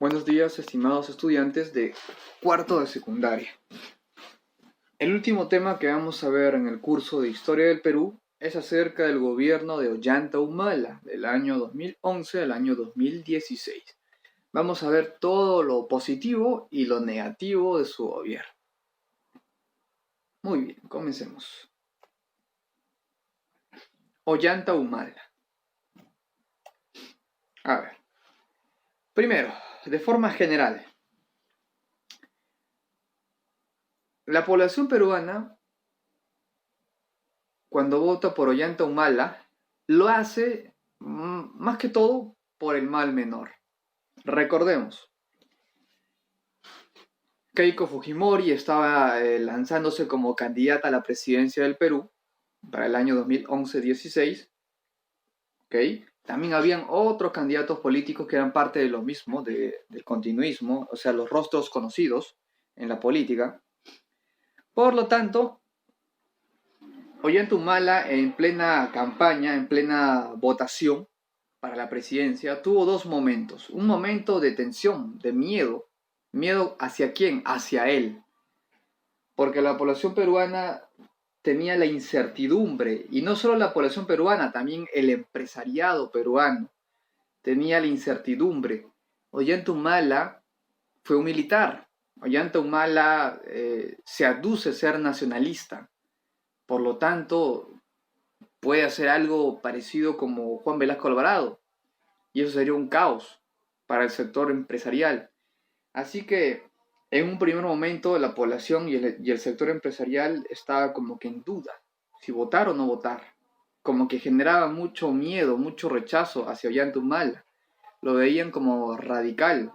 Buenos días, estimados estudiantes de cuarto de secundaria. El último tema que vamos a ver en el curso de Historia del Perú es acerca del gobierno de Ollanta Humala, del año 2011 al año 2016. Vamos a ver todo lo positivo y lo negativo de su gobierno. Muy bien, comencemos. Ollanta Humala. A ver. Primero, de forma general, la población peruana, cuando vota por Ollanta Humala, lo hace más que todo por el mal menor. Recordemos, Keiko Fujimori estaba lanzándose como candidata a la presidencia del Perú para el año 2011-16. ¿Okay? También habían otros candidatos políticos que eran parte de lo mismo, del continuismo, o sea, los rostros conocidos en la política. Por lo tanto, Ollanta Humala, en plena campaña, en plena votación para la presidencia, tuvo dos momentos. Un momento de tensión, de miedo. ¿Miedo hacia quién? Hacia él. Porque la población peruana tenía la incertidumbre, y no solo la población peruana, también el empresariado peruano tenía la incertidumbre. Ollanta Humala fue un militar. Ollanta Humala se aduce ser nacionalista. Por lo tanto, puede hacer algo parecido como Juan Velasco Alvarado. Y eso sería un caos para el sector empresarial. Así que en un primer momento la población y el sector empresarial estaba como que en duda, si votar o no votar. Como que generaba mucho miedo, mucho rechazo hacia Ollanta Humala. Lo veían como radical.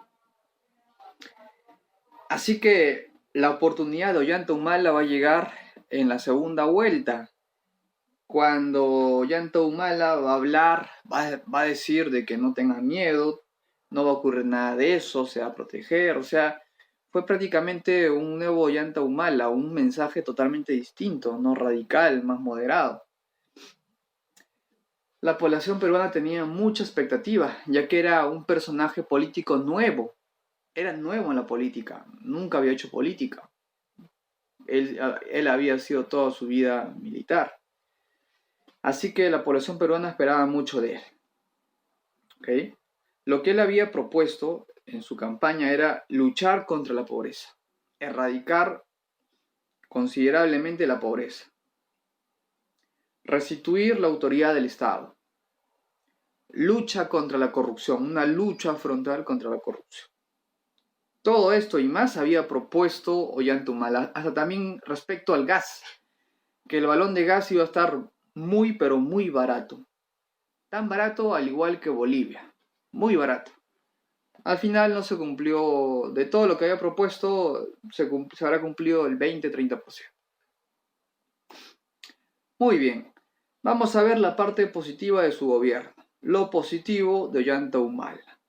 Así que la oportunidad de Ollanta Humala va a llegar en la segunda vuelta, cuando Ollanta Humala va a hablar, va a decir de que no tengan miedo, no va a ocurrir nada de eso, se va a proteger, o sea, fue prácticamente un nuevo Ollanta Humala, un mensaje totalmente distinto, no radical, más moderado. La población peruana tenía mucha expectativa, ya que era un personaje político nuevo, era nuevo en la política, nunca había hecho política, él había sido toda su vida militar. Así que la población peruana esperaba mucho de él. ¿Okay? Lo que él había propuesto en su campaña era luchar contra la pobreza, erradicar considerablemente la pobreza, restituir la autoridad del Estado, lucha contra la corrupción, una lucha frontal contra la corrupción. Todo esto y más había propuesto Ollanta Humala, hasta también respecto al gas, que el balón de gas iba a estar muy pero muy barato, tan barato al igual que Bolivia, muy barato. Al final no se cumplió, de todo lo que había propuesto, se habrá cumplido el 20-30%. Muy bien, vamos a ver la parte positiva de su gobierno, lo positivo de Ollanta Humala.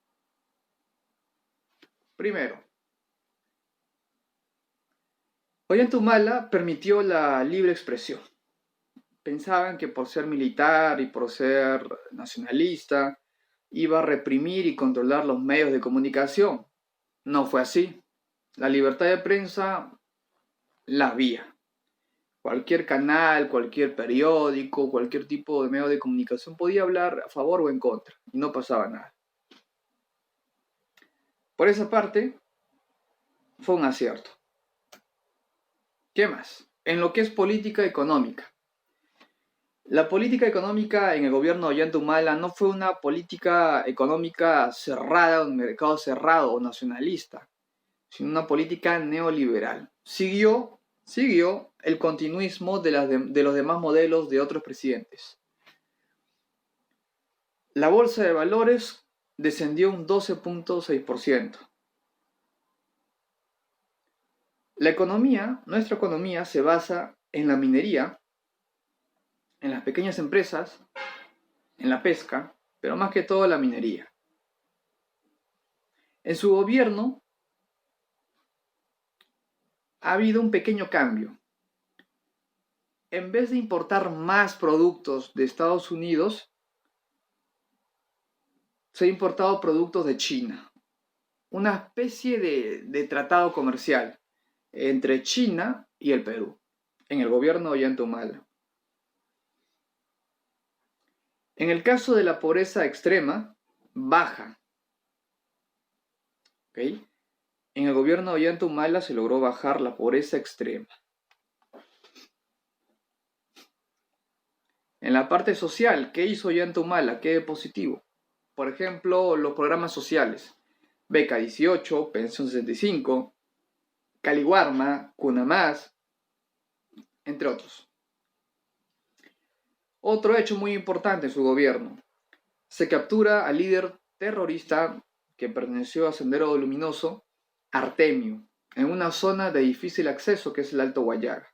Primero, Ollanta Humala permitió la libre expresión. Pensaban que por ser militar y por ser nacionalista iba a reprimir y controlar los medios de comunicación. No fue así. La libertad de prensa la había. Cualquier canal, cualquier periódico, cualquier tipo de medio de comunicación podía hablar a favor o en contra y no pasaba nada. Por esa parte, fue un acierto. ¿Qué más? En lo que es política económica. La política económica en el gobierno de Ollanta Humala no fue una política económica cerrada, un mercado cerrado o nacionalista, sino una política neoliberal. Siguió el continuismo de los demás modelos de otros presidentes. La bolsa de valores descendió un 12.6%. Nuestra economía se basa en la minería, en las pequeñas empresas, en la pesca, pero más que todo la minería. En su gobierno ha habido un pequeño cambio. En vez de importar más productos de Estados Unidos, se han importado productos de China. una especie de tratado comercial entre China y el Perú, en el gobierno de Ollanta Humala. En el caso de la pobreza extrema, baja. ¿Okay? En el gobierno de Ollanta Humala se logró bajar la pobreza extrema. En la parte social, ¿qué hizo Ollanta Humala? ¿Qué positivo? Por ejemplo, los programas sociales. Beca 18, Pensión 65, Caliwarma, Cuna Más, entre otros. Otro hecho muy importante en su gobierno. Se captura al líder terrorista que perteneció a Sendero Luminoso, Artemio, en una zona de difícil acceso que es el Alto Guayaga.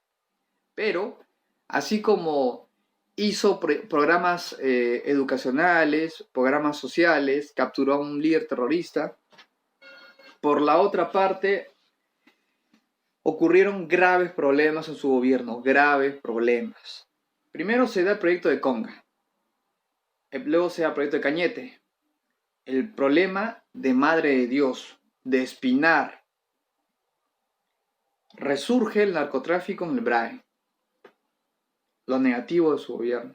Pero, así como hizo programas educacionales, programas sociales, capturó a un líder terrorista, por la otra parte, ocurrieron graves problemas en su gobierno, graves problemas. Primero se da el proyecto de Conga, luego se da el proyecto de Cañete, el problema de Madre de Dios, de Espinar. Resurge el narcotráfico en el BRAE, lo negativo de su gobierno.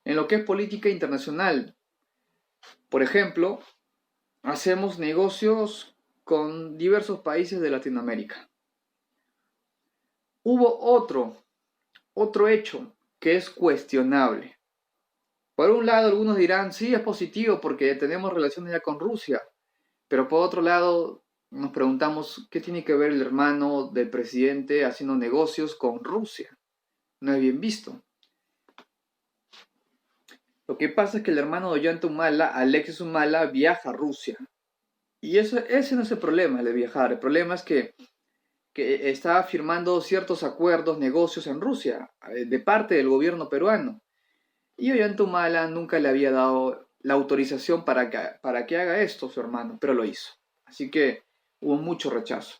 En lo que es política internacional, por ejemplo, hacemos negocios con diversos países de Latinoamérica. Hubo otro hecho que es cuestionable. Por un lado, algunos dirán, sí, es positivo porque tenemos relaciones ya con Rusia, pero por otro lado, nos preguntamos qué tiene que ver el hermano del presidente haciendo negocios con Rusia. No es bien visto. Lo que pasa es que el hermano de Ollanta Humala, Alexis Humala, viaja a Rusia. Y ese no es el problema de viajar. El problema es que estaba firmando ciertos acuerdos, negocios en Rusia, de parte del gobierno peruano. Y Ollanta Humala nunca le había dado la autorización para que haga esto su hermano, pero lo hizo. Así que hubo mucho rechazo.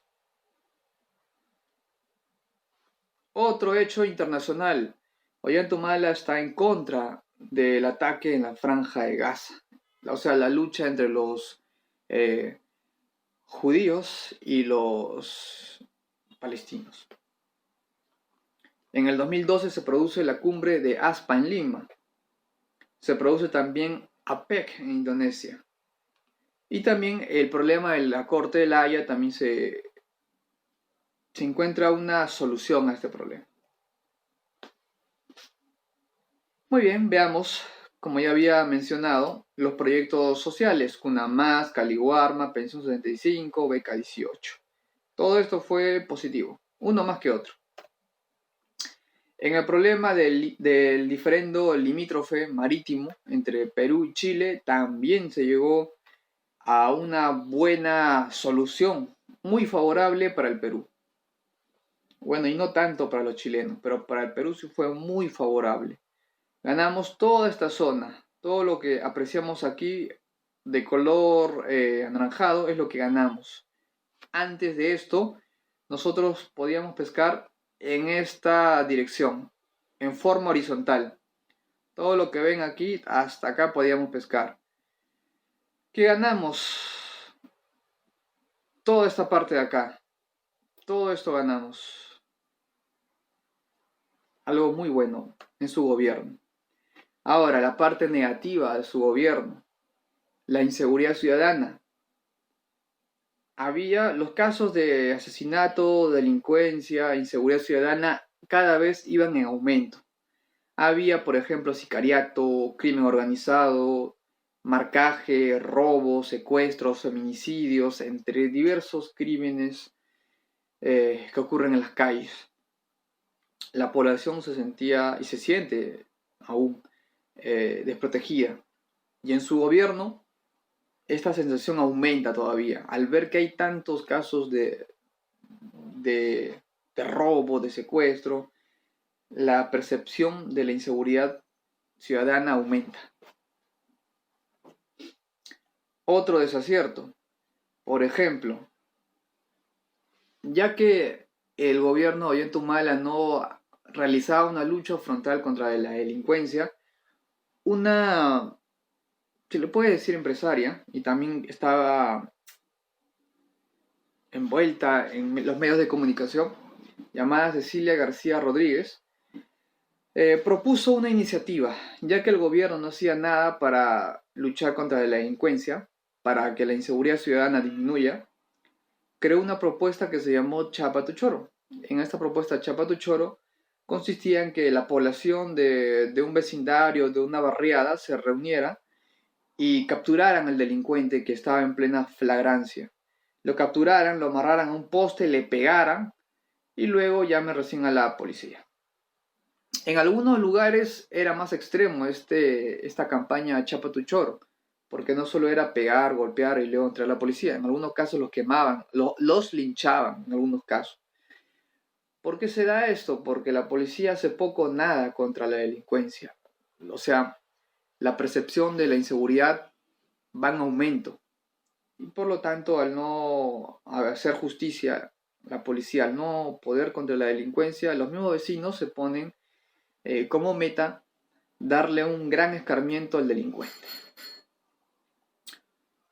Otro hecho internacional. Ollanta Humala está en contra del ataque en la Franja de Gaza. O sea, la lucha entre los judíos y los palestinos. En el 2012 se produce la cumbre de ASPA en Lima. Se produce también APEC en Indonesia. Y también el problema de la Corte de la Haya también se encuentra una solución a este problema. Muy bien, veamos, como ya había mencionado, los proyectos sociales, Cuna Más, Caliwarma, Pensión 75, Beca 18. Todo esto fue positivo, uno más que otro. En el problema del diferendo limítrofe marítimo entre Perú y Chile, también se llegó a una buena solución, muy favorable para el Perú. Bueno, y no tanto para los chilenos, pero para el Perú sí fue muy favorable. Ganamos toda esta zona, todo lo que apreciamos aquí de color anaranjado es lo que ganamos. Antes de esto, nosotros podíamos pescar en esta dirección, en forma horizontal. Todo lo que ven aquí, hasta acá podíamos pescar. ¿Qué ganamos? Toda esta parte de acá. Todo esto ganamos. Algo muy bueno en su gobierno. Ahora, la parte negativa de su gobierno. La inseguridad ciudadana. Había los casos de asesinato, delincuencia, inseguridad ciudadana, cada vez iban en aumento. Había, por ejemplo, sicariato, crimen organizado, marcaje, robos, secuestros, feminicidios, entre diversos crímenes que ocurren en las calles. La población se sentía y se siente aún desprotegida. Y en su gobierno, esta sensación aumenta todavía. Al ver que hay tantos casos de robo, de secuestro, la percepción de la inseguridad ciudadana aumenta. Otro desacierto, por ejemplo, ya que el gobierno de Ollanta Humala no realizaba una lucha frontal contra la delincuencia, una se le puede decir empresaria, y también estaba envuelta en los medios de comunicación, llamada Cecilia García Rodríguez, propuso una iniciativa, ya que el gobierno no hacía nada para luchar contra la delincuencia, para que la inseguridad ciudadana disminuya, creó una propuesta que se llamó Chapa tu Choro. En esta propuesta Chapa tu Choro consistía en que la población de un vecindario, de una barriada, se reuniera y capturaran al delincuente que estaba en plena flagrancia. Lo capturaran, lo amarraran a un poste, le pegaran y luego llamen recién a la policía. En algunos lugares era más extremo esta campaña Chapa tu Choro, porque no solo era pegar, golpear y luego entrar a la policía, en algunos casos los quemaban, los linchaban en algunos casos. ¿Por qué se da esto? Porque la policía hace poco o nada contra la delincuencia. O sea, la percepción de la inseguridad va en aumento. Y por lo tanto, al no hacer justicia, la policía, al no poder contra la delincuencia, los mismos vecinos se ponen como meta darle un gran escarmiento al delincuente.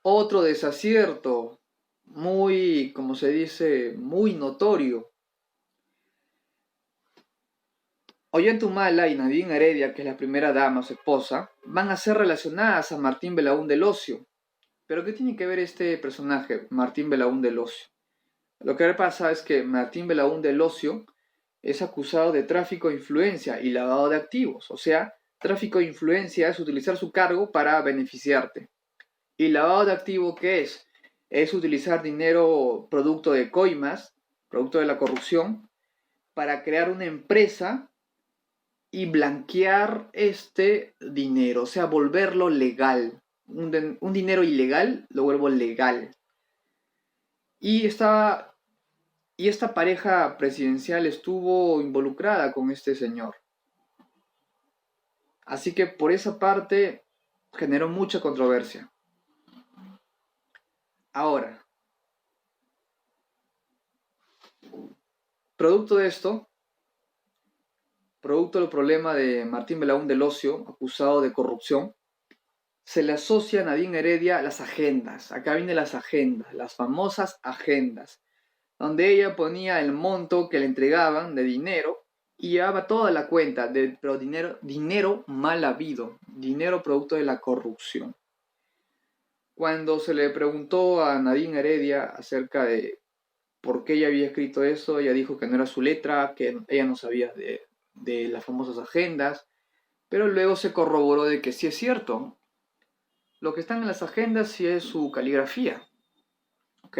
Otro desacierto muy, como se dice, muy notorio. Ollanthumala y Nadine Heredia, que es la primera dama, su esposa, van a ser relacionadas a Martín Belaúnde del Ocio. ¿Pero qué tiene que ver este personaje, Martín Belaúnde del Ocio? Lo que pasa es que Martín Belaúnde del Ocio es acusado de tráfico de influencia y lavado de activos. O sea, tráfico de influencia es utilizar su cargo para beneficiarte. ¿Y lavado de activo qué es? Es utilizar dinero producto de coimas, producto de la corrupción, para crear una empresa y blanquear este dinero, o sea, volverlo legal. Un dinero ilegal lo vuelvo legal. Y esta pareja presidencial estuvo involucrada con este señor. Así que por esa parte generó mucha controversia. Ahora, producto de esto, producto del problema de Martín Belaúnde del Ocio, acusado de corrupción, se le asocia a Nadine Heredia las agendas. Acá vienen las agendas, las famosas agendas, donde ella ponía el monto que le entregaban de dinero y llevaba toda la cuenta, pero dinero mal habido, dinero producto de la corrupción. Cuando se le preguntó a Nadine Heredia acerca de por qué ella había escrito eso, ella dijo que no era su letra, que ella no sabía de las famosas agendas, pero luego se corroboró de que sí es cierto. Lo que están en las agendas sí es su caligrafía. ¿Ok?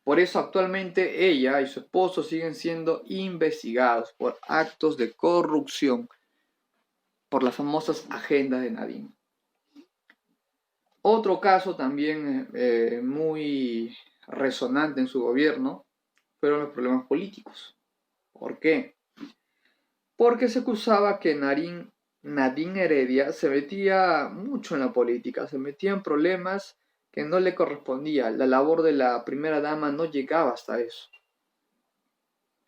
Por eso actualmente ella y su esposo siguen siendo investigados por actos de corrupción por las famosas agendas de Nadine. Otro caso también muy resonante en su gobierno fueron los problemas políticos. ¿Por qué? Porque se acusaba que Nadine Heredia se metía mucho en la política, se metía en problemas que no le correspondía. La labor de la primera dama no llegaba hasta eso.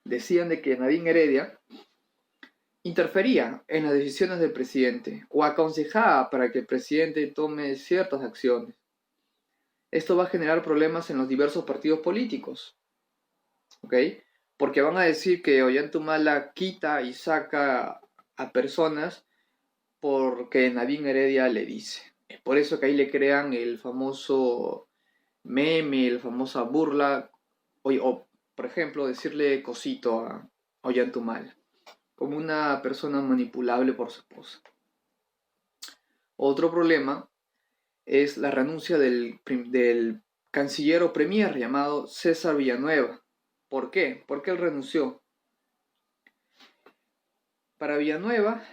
Decían de que Nadine Heredia interfería en las decisiones del presidente o aconsejaba para que el presidente tome ciertas acciones. Esto va a generar problemas en los diversos partidos políticos. ¿Ok? Porque van a decir que Ollanthumala quita y saca a personas porque Nadine Heredia le dice. Es por eso que ahí le crean el famoso meme, la famosa burla, o por ejemplo, decirle cosito a Ollanthumala, como una persona manipulable por su esposa. Otro problema es la renuncia del canciller o premier llamado César Villanueva. ¿Por qué? Porque él renunció. Para Villanueva,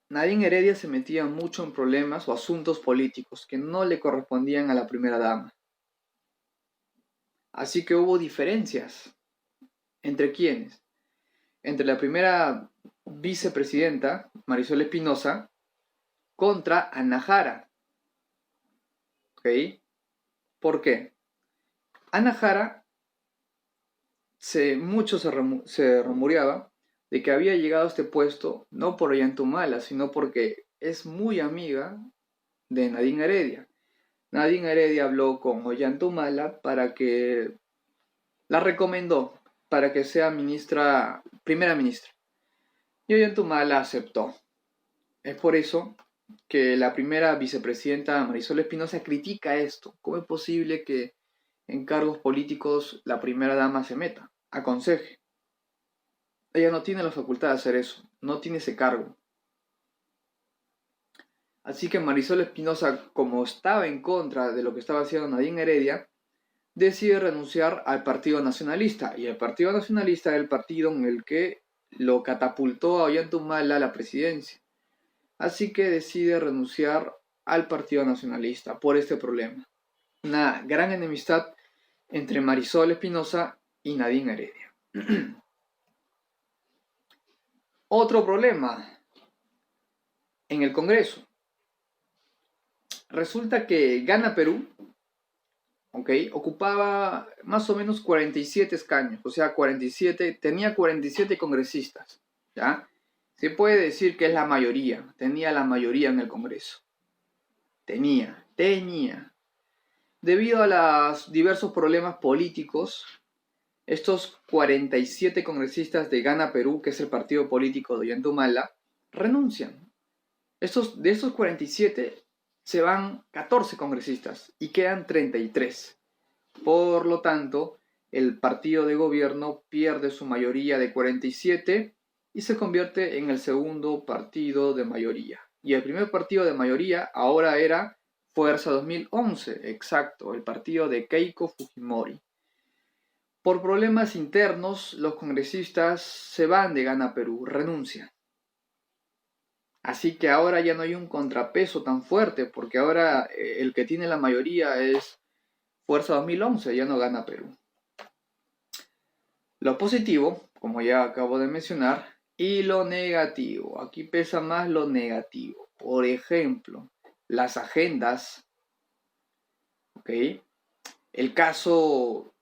Nadine Heredia se metía mucho en problemas o asuntos políticos que no le correspondían a la primera dama. Así que hubo diferencias. ¿Entre quiénes? Entre la primera vicepresidenta, Marisol Espinosa, contra Ana Jara. ¿Ok? ¿Por qué? Ana Jara, mucho se rumoreaba de que había llegado a este puesto no por Ollanthumala, sino porque es muy amiga de Nadine Heredia. Nadine Heredia habló con Ollanta Humala para que la recomendó para que sea primera ministra. Y Ollanta Humala aceptó. Es por eso que la primera vicepresidenta Marisol Espinosa critica esto. ¿Cómo es posible que en cargos políticos la primera dama se meta, aconseje? Ella no tiene la facultad de hacer eso, no tiene ese cargo. Así que Marisol Espinosa, como estaba en contra de lo que estaba haciendo Nadine Heredia, decide renunciar al Partido Nacionalista. Y el Partido Nacionalista era el partido en el que lo catapultó a Ollanta Humala a la presidencia. Así que decide renunciar al Partido Nacionalista por este problema. Una gran enemistad entre Marisol Espinosa y Nadine Heredia. Otro problema en el Congreso. Resulta que Gana Perú, ocupaba más o menos 47 escaños, o sea, tenía 47 congresistas, ¿ya? Se puede decir que es la mayoría, tenía la mayoría en el Congreso. Tenía. Debido a los diversos problemas políticos, estos 47 congresistas de Gana Perú, que es el partido político de Ollanta Humala, renuncian. De estos 47 se van 14 congresistas y quedan 33. Por lo tanto, el partido de gobierno pierde su mayoría de 47 y se convierte en el segundo partido de mayoría. Y el primer partido de mayoría ahora era Fuerza 2011, exacto, el partido de Keiko Fujimori. Por problemas internos, los congresistas se van de Gana Perú, renuncian. Así que ahora ya no hay un contrapeso tan fuerte, porque ahora el que tiene la mayoría es Fuerza 2011, ya no Gana Perú. Lo positivo, como ya acabo de mencionar, y lo negativo. Aquí pesa más lo negativo. Por ejemplo, las agendas, el caso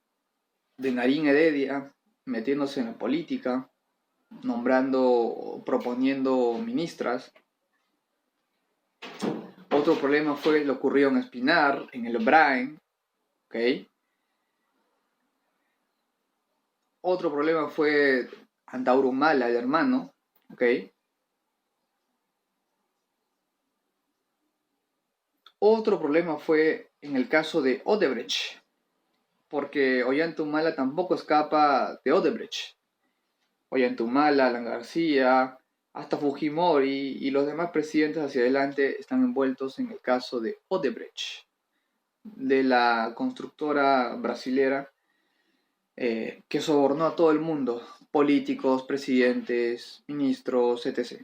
de Nadine Heredia metiéndose en la política, proponiendo ministras. Otro problema fue lo ocurrido en Espinar, en el Brain, Otro problema fue Antauro Humala, el hermano, Otro problema fue en el caso de Odebrecht, porque Ollanta Humala tampoco escapa de Odebrecht. Ollanta Humala, Alan García, hasta Fujimori y los demás presidentes hacia adelante están envueltos en el caso de Odebrecht, de la constructora brasilera que sobornó a todo el mundo, políticos, presidentes, ministros, etc.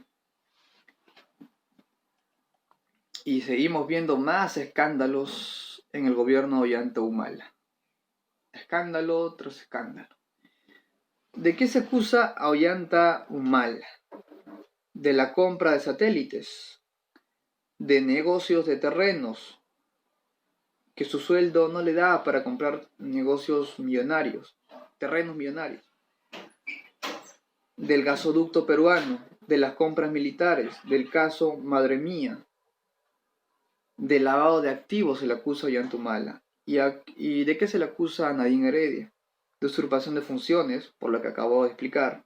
Y seguimos viendo más escándalos en el gobierno de Ollanta Humala. Escándalo tras escándalo. ¿De qué se acusa a Ollanta Humala? De la compra de satélites, de negocios de terrenos, que su sueldo no le da para comprar negocios millonarios, terrenos millonarios, del gasoducto peruano, de las compras militares, del caso Madre Mía, de lavado de activos se le acusa a Ollanta Humala. ¿Y de qué se le acusa a Nadine Heredia? De usurpación de funciones, por lo que acabo de explicar,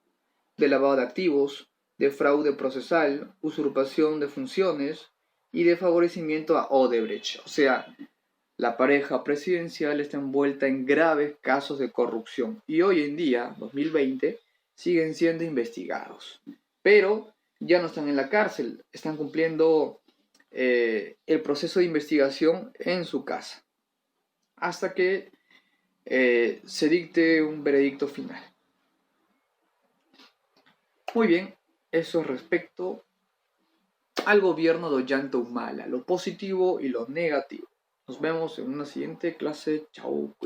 de lavado de activos, de fraude procesal, usurpación de funciones y de favorecimiento a Odebrecht. O sea, la pareja presidencial está envuelta en graves casos de corrupción y hoy en día, 2020, siguen siendo investigados. Pero ya no están en la cárcel, están cumpliendo el proceso de investigación en su casa, hasta que se dicte un veredicto final. Muy bien, eso respecto al gobierno de Ollanta Humala, lo positivo y lo negativo. Nos vemos en una siguiente clase. Chao.